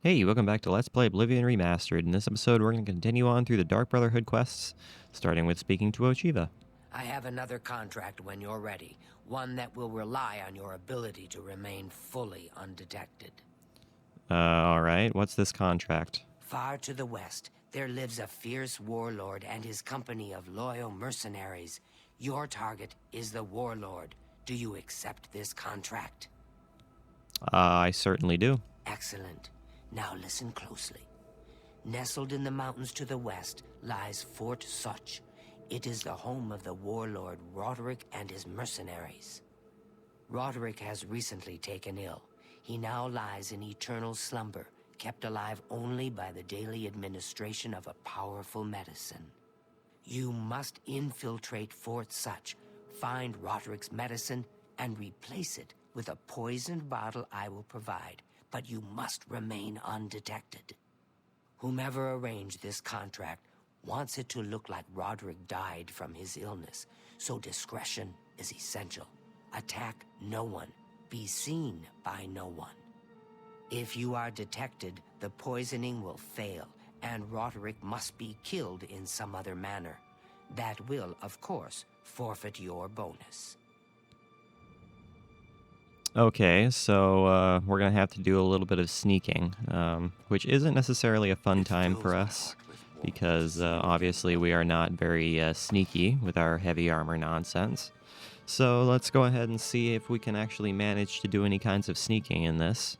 Hey, welcome back to Let's Play Oblivion Remastered. In this episode, we're going to continue on through the Dark Brotherhood quests, starting with speaking to Ochiva. I have another contract when you're ready, one that will rely on your ability to remain fully undetected. Alright, what's this contract? Far to the west, there lives a fierce warlord and his company of loyal mercenaries. Your target is the warlord. Do you accept this contract? I certainly do. Excellent. Now listen closely. Nestled in the mountains to the west lies Fort Such. It is the home of the warlord Roderick and his mercenaries. Roderick has recently taken ill. He now lies in eternal slumber, kept alive only by the daily administration of a powerful medicine. You must infiltrate Fort Such, find Roderick's medicine, and replace it with a poisoned bottle I will provide, but you must remain undetected. Whomever arranged this contract wants it to look like Roderick died from his illness, so discretion is essential. Attack no one. Be seen by no one. If you are detected, the poisoning will fail, and Roderick must be killed in some other manner. That will, of course, forfeit your bonus. Okay, so we're going to have to do a little bit of sneaking, which isn't necessarily a fun time for us, because obviously we are not very sneaky with our heavy armor nonsense. So let's go ahead and see if we can actually manage to do any kinds of sneaking in this.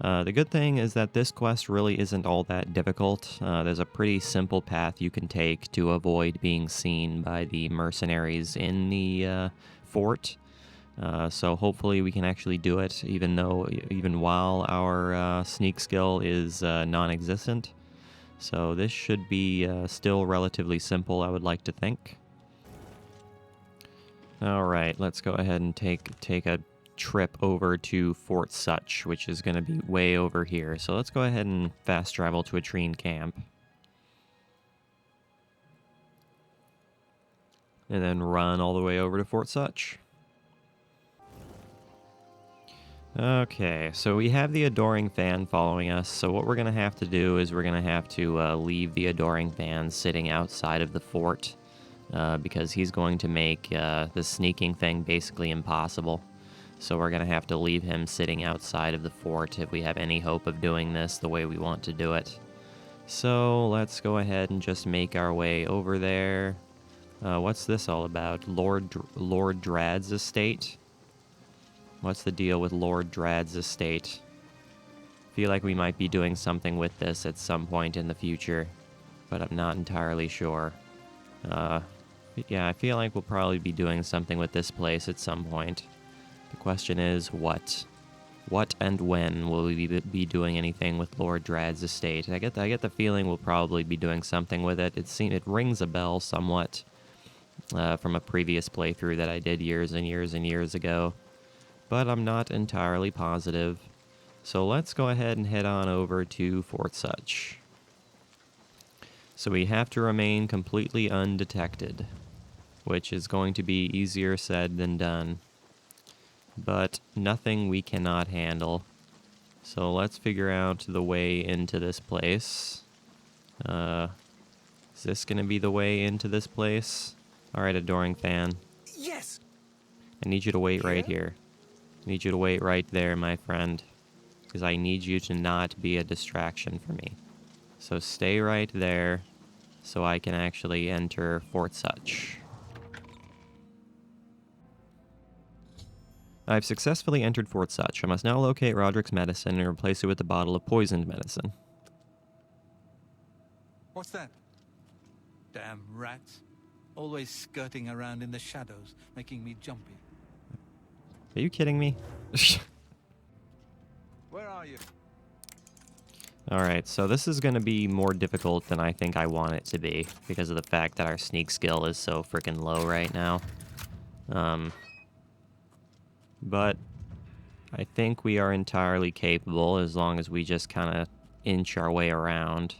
The good thing is that this quest really isn't all that difficult. There's a pretty simple path you can take to avoid being seen by the mercenaries in the fort. So hopefully we can actually do it, even while our sneak skill is non-existent. So this should be still relatively simple, I would like to think. All right, let's go ahead and take a trip over to Fort Such, which is going to be way over here. So let's go ahead and fast travel to a Treen camp. And then run all the way over to Fort Such. Okay, so we have the Adoring Fan following us, so what we're going to have to do is we're going to have to leave the Adoring Fan sitting outside of the fort, because he's going to make the sneaking thing basically impossible. So we're going to have to leave him sitting outside of the fort if we have any hope of doing this the way we want to do it. So let's go ahead and just make our way over there. What's this all about? Lord Drad's estate? What's the deal with Lord Drad's estate? Feel like we might be doing something with this at some point in the future, but I'm not entirely sure. Yeah, I feel like we'll probably be doing something with this place at some point. The question is, what? What and when will we be doing anything with Lord Drad's estate? I get the feeling we'll probably be doing something with it. It rings a bell somewhat from a previous playthrough that I did years and years and years ago, but I'm not entirely positive. So let's go ahead and head on over to Fort Such. So we have to remain completely undetected, which is going to be easier said than done, but nothing we cannot handle. So let's figure out the way into this place. Is this going to be the way into this place? Alright, Adoring Fan. Yes! I need you to wait right here. I need you to wait right there, my friend, because I need you to not be a distraction for me. So stay right there so I can actually enter Fort Such. I've successfully entered Fort Such. I must now locate Roderick's medicine and replace it with a bottle of poisoned medicine. What's that? Damn rats. Always skirting around in the shadows, making me jumpy. Are you kidding me? Where are you? Alright, so this is going to be more difficult than I think I want it to be, because of the fact that our sneak skill is so freaking low right now. But I think we are entirely capable as long as we just kind of inch our way around.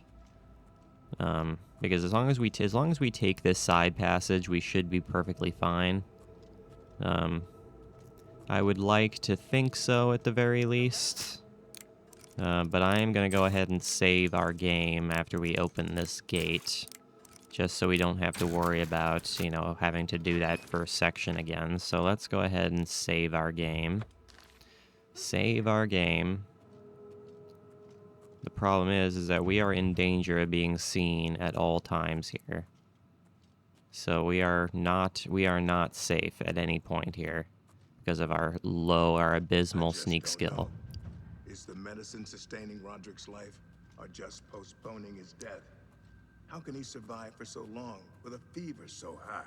Because as long as we take this side passage, we should be perfectly fine. I would like to think so at the very least. But I am going to go ahead and save our game after we open this gate, just so we don't have to worry about, you know, having to do that first section again. So let's go ahead and save our game. Save our game. The problem is that we are in danger of being seen at all times here. So we are not safe at any point here because of our abysmal sneak skill. Is the medicine sustaining Roderick's life, or just postponing his death? How can he survive for so long with a fever so high?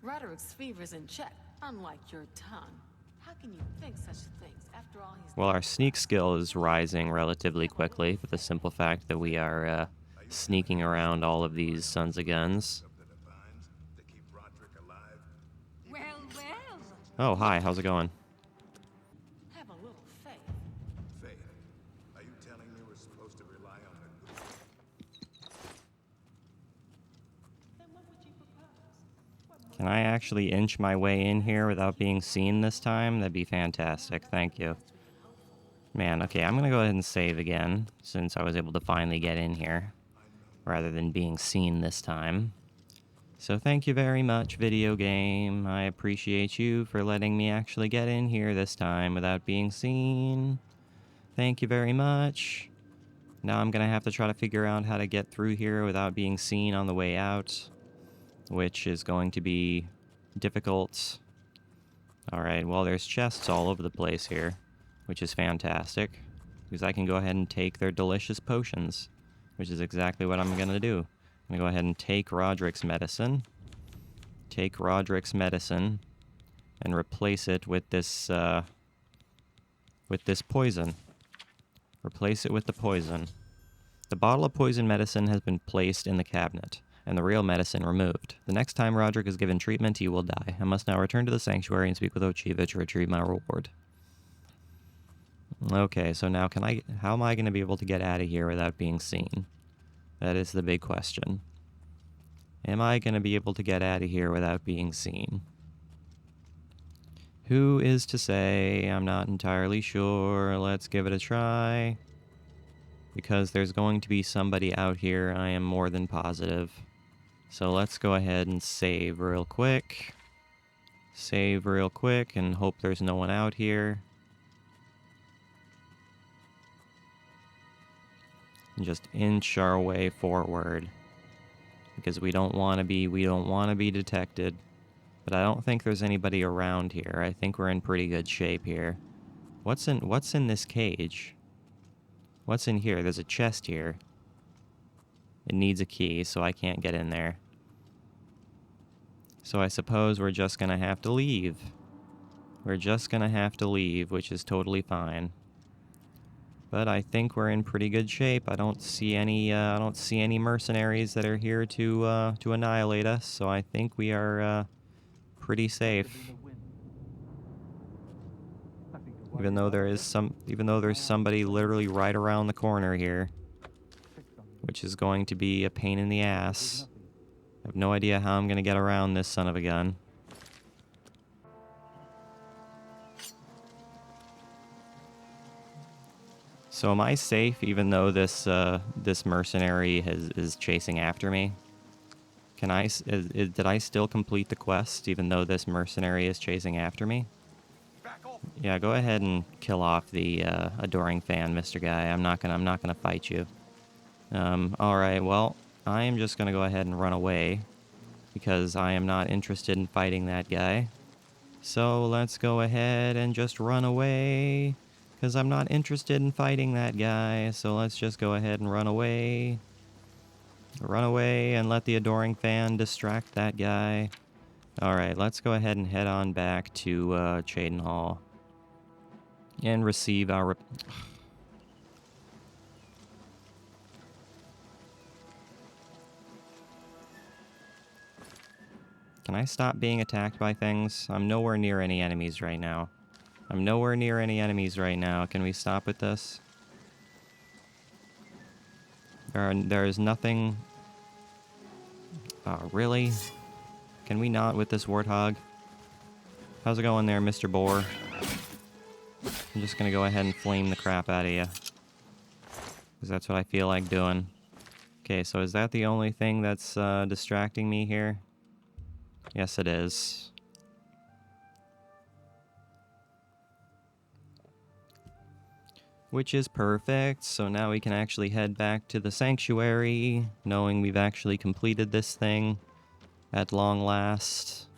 Roderick's fever's in check, unlike your tongue. How can you think such things after all he's Well, our sneak skill is rising relatively quickly for the simple fact that we are sneaking around all of these sons of guns. Well, well. Oh, hi, how's it going? Have a little faith. Faith, are you telling me we're supposed to rely on the good? Then what would you propose? Can I actually inch my way in here without being seen this time? That'd be fantastic, thank you. Man, okay, I'm gonna go ahead and save again, since I was able to finally get in here, rather than being seen this time. So thank you very much, video game. I appreciate you for letting me actually get in here this time without being seen. Thank you very much. Now I'm gonna have to try to figure out how to get through here without being seen on the way out, which is going to be difficult. Alright, well, there's chests all over the place here, which is fantastic, because I can go ahead and take their delicious potions, which is exactly what I'm gonna do. I'm gonna go ahead and take Roderick's medicine, and replace it with this poison. Replace it with the poison. The bottle of poison medicine has been placed in the cabinet, and the real medicine removed. The next time Roderick is given treatment, he will die. I must now return to the sanctuary and speak with Ochiva to retrieve my reward. Okay, so now how am I going to be able to get out of here without being seen? That is the big question. Am I going to be able to get out of here without being seen? Who is to say? I'm not entirely sure. Let's give it a try. Because there's going to be somebody out here, I am more than positive. So let's go ahead and save real quick. Save real quick and hope there's no one out here. And just inch our way forward. Because we don't want to be detected. But I don't think there's anybody around here. I think we're in pretty good shape here. What's in this cage? What's in here? There's a chest here. It needs a key, so I can't get in there. So I suppose we're just gonna have to leave. We're just gonna have to leave, which is totally fine. But I think we're in pretty good shape. I don't see any mercenaries that are here to annihilate us, so I think we are pretty safe. Even though there's somebody literally right around the corner here, which is going to be a pain in the ass. I have no idea how I'm going to get around this son of a gun. So am I safe even though this mercenary is chasing after me? Did I still complete the quest even though this mercenary is chasing after me? Yeah, go ahead and kill off the adoring fan, Mr. Guy. I'm not gonna fight you. All right. Well, I am just gonna go ahead and run away because I am not interested in fighting that guy. So let's go ahead and just run away because I'm not interested in fighting that guy. So let's just go ahead and run away. Run away and let the adoring fan distract that guy. All right, let's go ahead and head on back to Chaden Hall and receive our... Can I stop being attacked by things? I'm nowhere near any enemies right now. I'm nowhere near any enemies right now. Can we stop with this? There is nothing... Oh, really? Can we not with this warthog? How's it going there, Mr. Boar? I'm just gonna go ahead and flame the crap out of you. because that's what I feel like doing. Okay, so is that the only thing that's distracting me here? Yes, it is. Which is perfect, so now we can actually head back to the sanctuary, knowing we've actually completed this thing at long last.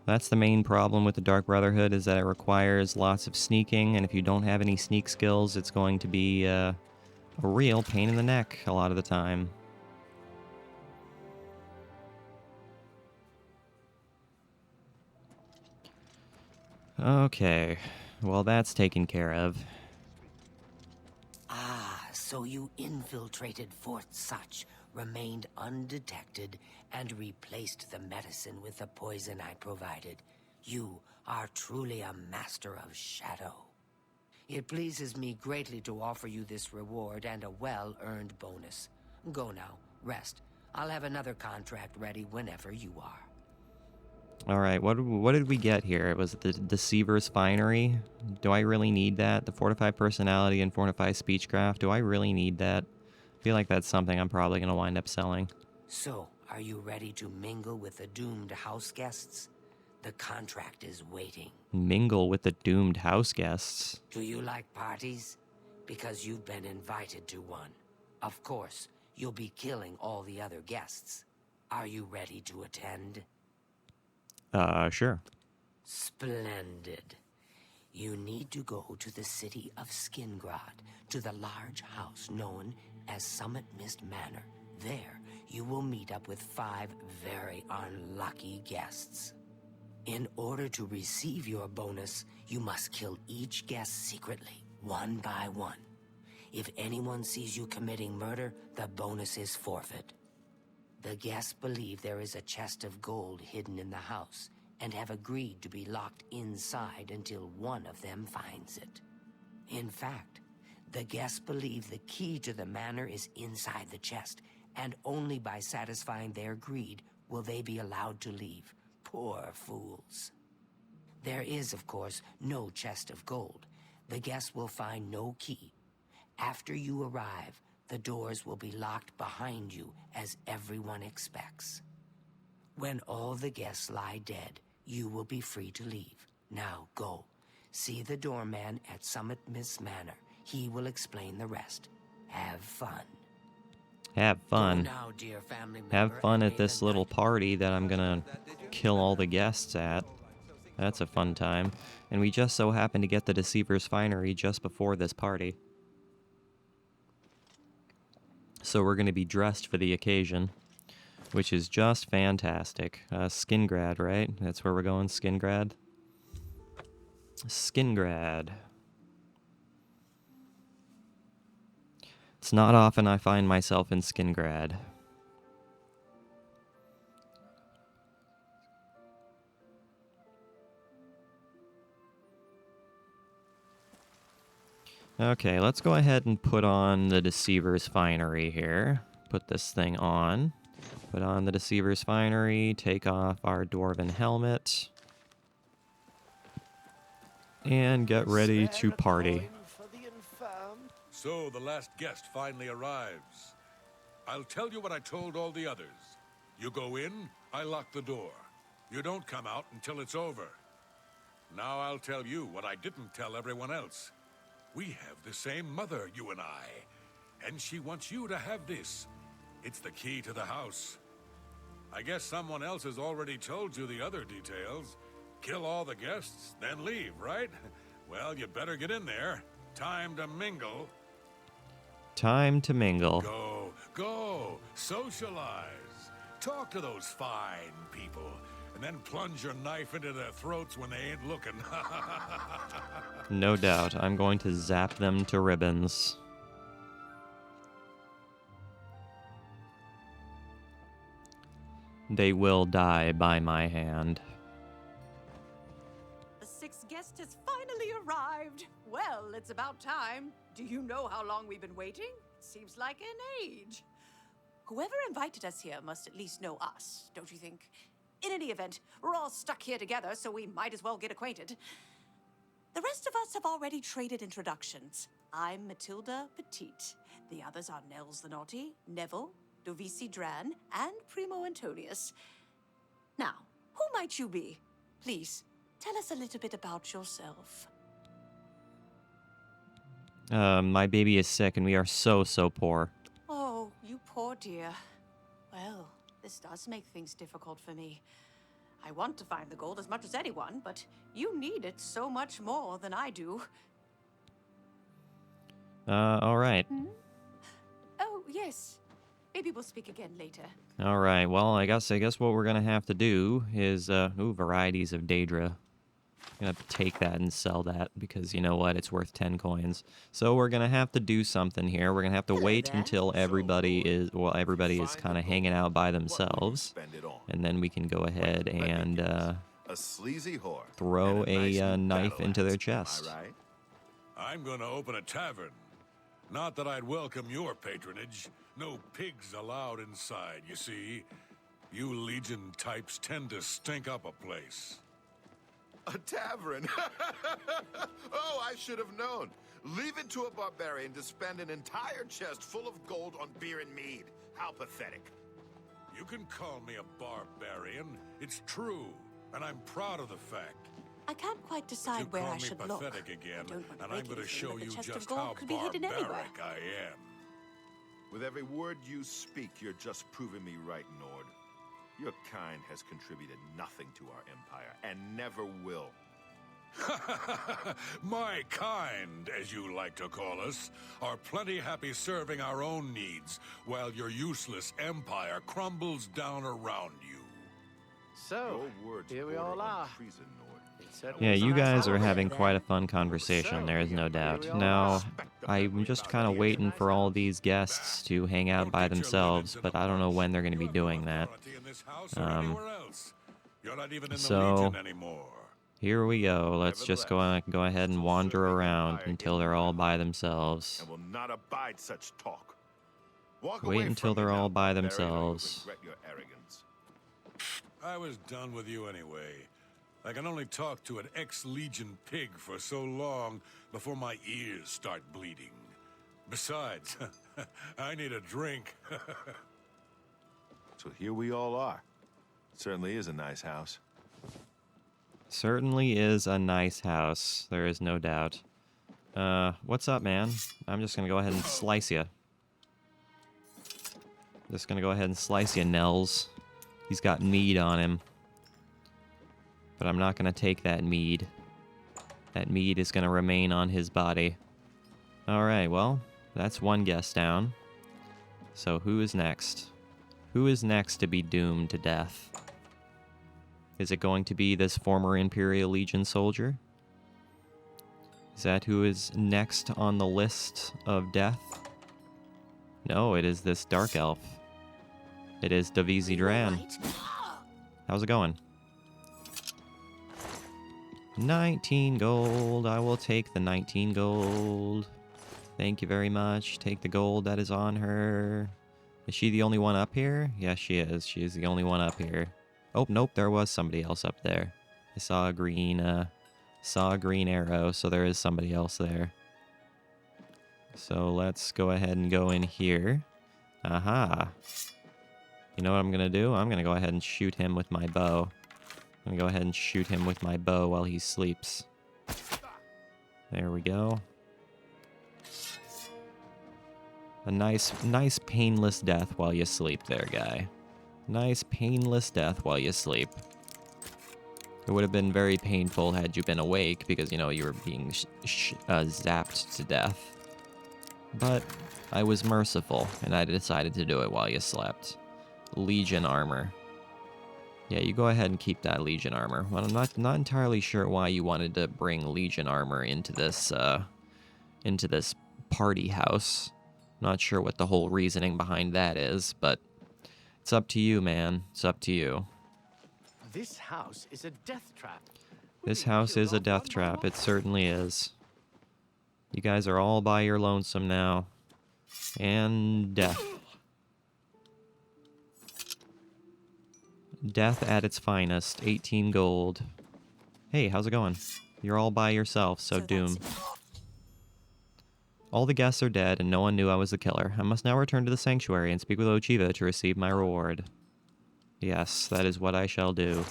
That's the main problem with the Dark Brotherhood, is that it requires lots of sneaking, and if you don't have any sneak skills, it's going to be a real pain in the neck a lot of the time. Okay, well that's taken care of. Ah, so you infiltrated Fort Such, remained undetected, and replaced the medicine with the poison I provided. You are truly a master of shadow. It pleases me greatly to offer you this reward and a well-earned bonus. Go now, rest. I'll have another contract ready whenever you are. Alright, what did we get here? It was the Deceiver's Finery. Do I really need that? The Fortified Personality and Fortified Speechcraft. Do I really need that? I feel like that's something I'm probably going to wind up selling. So, are you ready to mingle with the doomed house guests? The contract is waiting. Mingle with the doomed house guests. Do you like parties? Because you've been invited to one. Of course, you'll be killing all the other guests. Are you ready to attend? Sure. Splendid. You need to go to the city of Skingrad, to the large house known as Summit Mist Manor. There, you will meet up with 5 very unlucky guests. In order to receive your bonus, you must kill each guest secretly, one by one. If anyone sees you committing murder, the bonus is forfeit. The guests believe there is a chest of gold hidden in the house, and have agreed to be locked inside until one of them finds it. In fact, the guests believe the key to the manor is inside the chest, and only by satisfying their greed will they be allowed to leave. Poor fools. There is, of course, no chest of gold. The guests will find no key. After you arrive, the doors will be locked behind you, as everyone expects. When all the guests lie dead, you will be free to leave. Now go. See the doorman at Summit Mist Manor. He will explain the rest. Have fun. Have fun. Go now, dear family member, Have fun and at may this the little night party that I'm gonna kill all the guests at. That's a fun time. And we just so happen to get the Deceiver's Finery just before this party. So we're gonna be dressed for the occasion, which is just fantastic. Skingrad, right? That's where we're going, Skingrad? Skingrad. It's not often I find myself in Skingrad. Okay, let's go ahead and put on the Deceiver's Finery here. Put this thing on. Put on the Deceiver's Finery, take off our Dwarven helmet, and get ready to party. So the last guest finally arrives. I'll tell you what I told all the others. You go in, I lock the door. You don't come out until it's over. Now I'll tell you what I didn't tell everyone else. We have the same mother, you and I. And she wants you to have this. It's the key to the house. I guess someone else has already told you the other details. Kill all the guests, then leave, right? Well, you better get in there. Time to mingle. Time to mingle. Go, socialize. Talk to those fine people, and then plunge your knife into their throats when they ain't looking. No doubt, I'm going to zap them to ribbons. They will die by my hand. The 6th guest has finally arrived. Well, it's about time. Do you know how long we've been waiting? It seems like an age. Whoever invited us here must at least know us, don't you think? In any event, we're all stuck here together, so we might as well get acquainted. The rest of us have already traded introductions. I'm Matilda Petite. The others are Nels the Naughty, Neville, Dovisi Dran, and Primo Antonius. Now, who might you be? Please, tell us a little bit about yourself. My baby is sick and we are so poor. Oh, you poor dear. Well, this does make things difficult for me. I want to find the gold as much as anyone, but you need it so much more than I do. Alright. Oh, yes. Maybe we'll speak again later. Alright, well, I guess what we're gonna have to do is, varieties of Daedra. I'm gonna take that and sell that, because you know what, it's worth 10 coins. So we're gonna have to do something here. We're gonna have to wait there. until everybody is kind of hanging out by themselves. And then we can go ahead and, A sleazy whore. throw and a nice new knife battle into their axe, am I chest. right? I'm gonna open a tavern. Not that I'd welcome your patronage. No pigs allowed inside, you see. You Legion types tend to stink up a place. A tavern? Oh, I should have known. Leave it to a barbarian to spend an entire chest full of gold on beer and mead. How pathetic. You can call me a barbarian. It's true, and I'm proud of the fact. I can't quite You decide where call I me should look. pathetic again, I don't want to and I'm break going to anything, show but the you chest of just gold how could be hidden anywhere. barbaric I am. With every word you speak, you're just proving me right, Nord. Your kind has contributed nothing to our empire, and never will. My kind, as you like to call us, are plenty happy serving our own needs, while your useless empire crumbles down around you. So, Your words here we border all on are. treason, Nord. It certainly Yeah, you sounds guys are like having it. quite a fun conversation, there is no doubt. Now, I'm just kind of waiting for all these guests to hang out by themselves, but I don't know when they're going to be doing that. You're not even in the so- Legion anymore. Here we go. Let's just go ahead and wander around until they're all by themselves. And will not abide such talk. Walk Wait away until from me they're now, all by barbarian, or you'll themselves. regret your arrogance. I was done with you anyway. I can only talk to an ex-Legion pig for so long before my ears start bleeding. Besides, I need a drink. So here we all are. Certainly is a nice house. Certainly is a nice house. There is no doubt. What's up, man? I'm just gonna go ahead and slice you. Just gonna go ahead and slice you, Nels. He's got mead on him. But I'm not gonna take that mead. That mead is gonna remain on his body. Alright, well, that's one guest down. So who is next? Who is next to be doomed to death? Is it going to be this former Imperial Legion soldier? Is that who is next on the list of death? No, it is this dark elf. It is Dovisi Dran. How's it going? 19 gold. I will take the 19 gold. Thank you very much. Take the gold that is on her. Is she the only one up here? Yes, she is. She is the only one up here. Oh, nope, there was somebody else up there. I saw a green arrow, so there is somebody else there. So let's go ahead and go in here. Aha. You know what I'm gonna do? I'm gonna go ahead and shoot him with my bow. I'm gonna go ahead and shoot him with my bow while he sleeps. There we go. A nice painless death while you sleep there, guy. Nice painless death while you sleep. It would have been very painful had you been awake because, you know, you were being zapped to death. But I was merciful, and I decided to do it while you slept. Legion armor. Yeah, you go ahead and keep that Legion armor. Well, I'm not entirely sure why you wanted to bring Legion armor into this party house. Not sure what the whole reasoning behind that is, but it's up to you, man. It's up to you. This house is a death trap. This house is a death trap. It certainly is. You guys are all by your lonesome now. And death. Death at its finest. 18 gold. Hey, how's it going? You're all by yourself, so doom. All the guests are dead, and no one knew I was the killer. I must now return to the sanctuary and speak with Ochiva to receive my reward. Yes, that is what I shall do.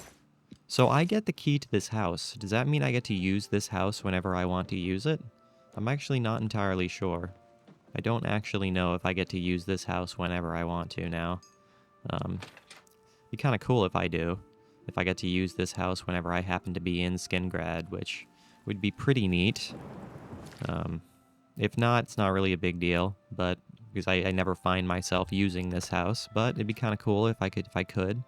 So I get the key to this house. Does that mean I get to use this house whenever I want to use it? I'm actually not entirely sure. I don't actually know if I get to use this house whenever I want to now. Be kind of cool if I do. If I get to use this house whenever I happen to be in Skingrad, which would be pretty neat. If not, it's not really a big deal, but because I never find myself using this house, but it'd be kind of cool if I could.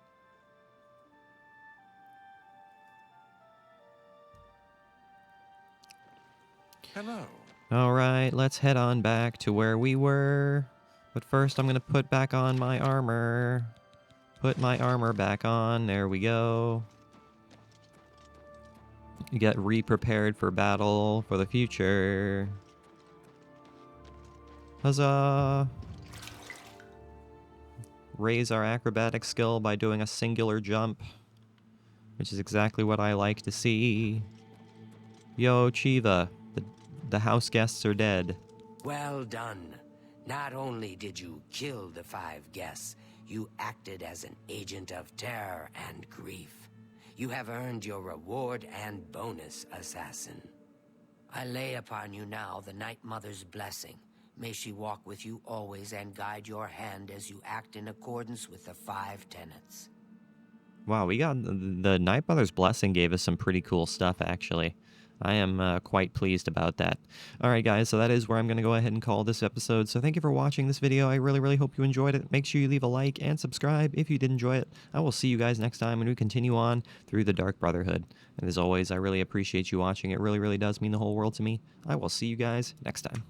Hello. Alright, let's head on back to where we were. But first I'm gonna put back on my armor. Put my armor back on, there we go. Get re-prepared for battle for the future. Huzzah! Raise our acrobatic skill by doing a singular jump, which is exactly what I like to see. Yo, Chiva, the house guests are dead. Well done. Not only did you kill the 5 guests, you acted as an agent of terror and grief. You have earned your reward and bonus, assassin. I lay upon you now the Night Mother's blessing. May she walk with you always and guide your hand as you act in accordance with the 5 tenets. Wow, we got the Night Mother's blessing gave us some pretty cool stuff, actually. I am quite pleased about that. Alright guys, so that is where I'm going to go ahead and call this episode. So thank you for watching this video. I really, really hope you enjoyed it. Make sure you leave a like and subscribe if you did enjoy it. I will see you guys next time when we continue on through the Dark Brotherhood. And as always, I really appreciate you watching. It really, really does mean the whole world to me. I will see you guys next time.